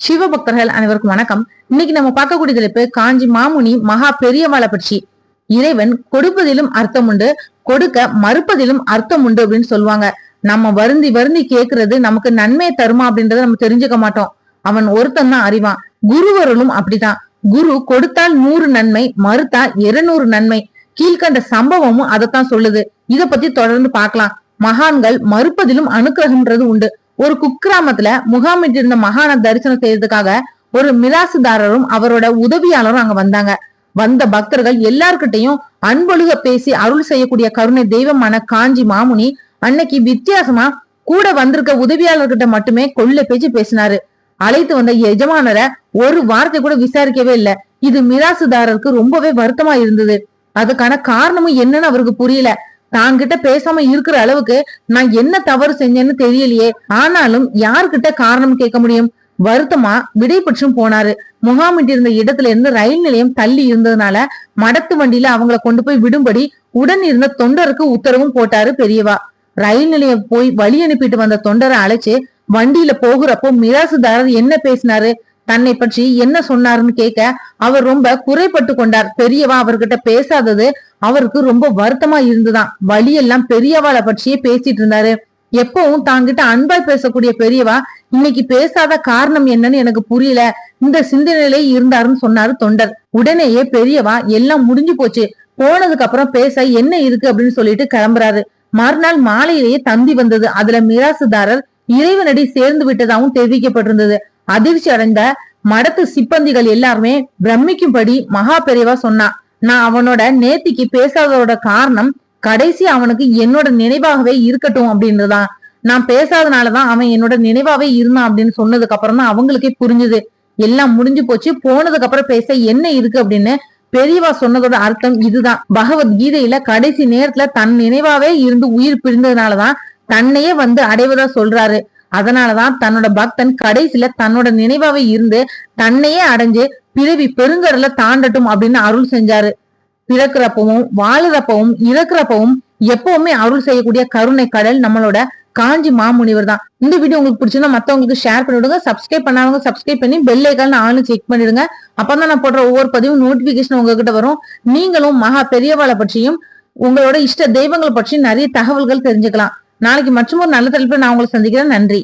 சிவபக்தர்கள் அனைவருக்கும் வணக்கம். இன்னைக்கு நம்ம பார்க்கக்கூடிய தலைப்பு காஞ்சி மாமுனி மகா பெரியவாளை பற்றி. இறைவன் கொடுப்பதிலும் அர்த்தம் உண்டு, கொடுக்க மறுப்பதிலும் அர்த்தம் உண்டு அப்படின்னு சொல்லுவாங்க. நம்ம வருந்தி வருந்தி கேட்கறது நமக்கு நன்மையை தருமா அப்படின்றத நம்ம தெரிஞ்சுக்க மாட்டோம். அவன் ஒருத்தன் தான் அறிவான். குருவருளும் அப்படிதான். குரு கொடுத்தால் 100 நன்மை, மறுத்தா 200 நன்மை. கீழ்கண்ட சம்பவமும் அதைத்தான் சொல்லுது. இத பத்தி தொடர்ந்து பார்க்கலாம். மகான்கள் மறுப்பதிலும் அனுக்கிரகம்ன்றது உண்டு. ஒரு குக்கிராமத்துல முகாமிட்டிருந்த மகான தரிசனம் செய்யறதுக்காக ஒரு மிராசுதாரரும் அவரோட உதவியாளரும் அங்க வந்தாங்க. வந்த பக்தர்கள் எல்லார்கிட்டையும் அன்பொழுக பேசி அருள் செய்யக்கூடிய கருணை தெய்வமான காஞ்சி மாமுனி அன்னைக்கு வித்தியாசமா கூட வந்திருக்க உதவியாளர்கிட்ட மட்டுமே கொள்ள பேச்சு பேசினாரு. அழைத்து வந்த எஜமானரை ஒரு வார்த்தை கூட விசாரிக்கவே இல்லை. இது மிராசுதாரருக்கு ரொம்பவே வருத்தமா இருந்தது. அதுக்கான காரணமும் என்னன்னு அவருக்கு புரியல. தாங்கிட்ட பேசாம இருக்கிற அளவுக்கு நான் என்ன தவறு செஞ்சேன்னு தெரியலையே, ஆனாலும் யாருகிட்ட காரணம் கேட்க முடியும்? வருத்தமா விடை பெற்றும் போனாரு. முகாமிட்டு இருந்த இடத்துல இருந்து ரயில் நிலையம் தள்ளி இருந்ததுனால மடத்து வண்டியில அவங்கள கொண்டு போய் விடும்படி உடன் இருந்த தொண்டருக்கு உத்தரவும் போட்டாரு பெரியவா. ரயில் நிலையம் போய் வழி அனுப்பிட்டு வந்த தொண்டரை அழைச்சு வண்டியில போகிறப்போ மிராசுதாரர் என்ன பேசினாரு, தன்னை பற்றி என்ன சொன்னாருன்னு கேட்க அவர் ரொம்ப குறைப்பட்டு கொண்டார். பெரியவா அவர்கிட்ட பேசாதது அவருக்கு ரொம்ப வருத்தமா இருந்துதான். வழியெல்லாம் பெரியவாளை பற்றியே பேசிட்டு இருந்தாரு. எப்பவும் தாங்கிட்ட அன்பாய் பேசக்கூடிய பெரியவா இன்னைக்கு பேசாத காரணம் என்னன்னு எனக்கு புரியல, இந்த சிந்தனையிலே இருந்தாருன்னு சொன்னாரு தொண்டர். உடனேயே பெரியவா எல்லாம் முடிஞ்சு போச்சு, போனதுக்கு அப்புறம் பேச என்ன இருக்கு அப்படின்னு சொல்லிட்டு கிளம்புறாரு. மறுநாள் மாலையிலேயே தந்தி வந்தது. அதுல மிராசுதாரர் இறைவனடி சேர்ந்து விட்டதாகவும் தெரிவிக்கப்பட்டிருந்தது. அதிர்ச்சி அடைந்த மடத்து சிப்பந்திகள் எல்லாருமே பிரமிக்கும்படி மகா பெரியவா சொன்னா, நான் அவனோட நேத்திக்கு பேசாததோட காரணம் கடைசி அவனுக்கு என்னோட நினைவாகவே இருக்கட்டும் அப்படின்றதான். நான் பேசாதனாலதான் அவன் என்னோட நினைவாவே இருந்தான் அப்படின்னு சொன்னதுக்கு அப்புறம் தான் அவங்களுக்கே புரிஞ்சுது. எல்லாம் முடிஞ்சு போச்சு, போனதுக்கு அப்புறம் பேச என்ன இருக்கு அப்படின்னு பெரியவா சொன்னதோட அர்த்தம் இதுதான். பகவத்கீதையில கடைசி நேரத்துல தன் நினைவாவே இருந்து உயிர் பிரிந்ததுனாலதான் தன்னையே வந்து அடைவதா சொல்றாரு. அதனாலதான் தன்னோட பக்தன் கடைசியில தன்னோட நினைவாவே இருந்து தன்னையே அடைஞ்சு பிறவி பெருங்கடல தாண்டட்டும் அப்படின்னு அருள் செஞ்சாரு. பிறக்கிறப்பவும் வாழுறப்பவும் இறக்குறப்பவும் எப்பவுமே அருள் செய்யக்கூடிய கருணை கடல் நம்மளோட காஞ்சி மாமுனிவர் தான். இந்த வீடியோ உங்களுக்கு பிடிச்சிருந்தா மத்தவங்களுக்கு ஷேர் பண்ணிவிடுங்க. சப்ஸ்கிரைப் பண்ணாதவங்க சப்ஸ்கிரைப் பண்ணி பெல் ஐகான் ஆனு செக் பண்ணிடுங்க. அப்பதான் நான் போடுற ஒவ்வொரு பதிவும் நோட்டிபிகேஷன் உங்ககிட்ட வரும். நீங்களும் மகா பெரியவாளை பற்றியும் உங்களோட இஷ்ட தெய்வங்களை பற்றியும் நிறைய தகவல்கள் தெரிஞ்சுக்கலாம். நாளைக்கு மற்றும் ஒரு நல்ல தலைப்புல நான் உங்களை சந்திக்கிறேன். நன்றி.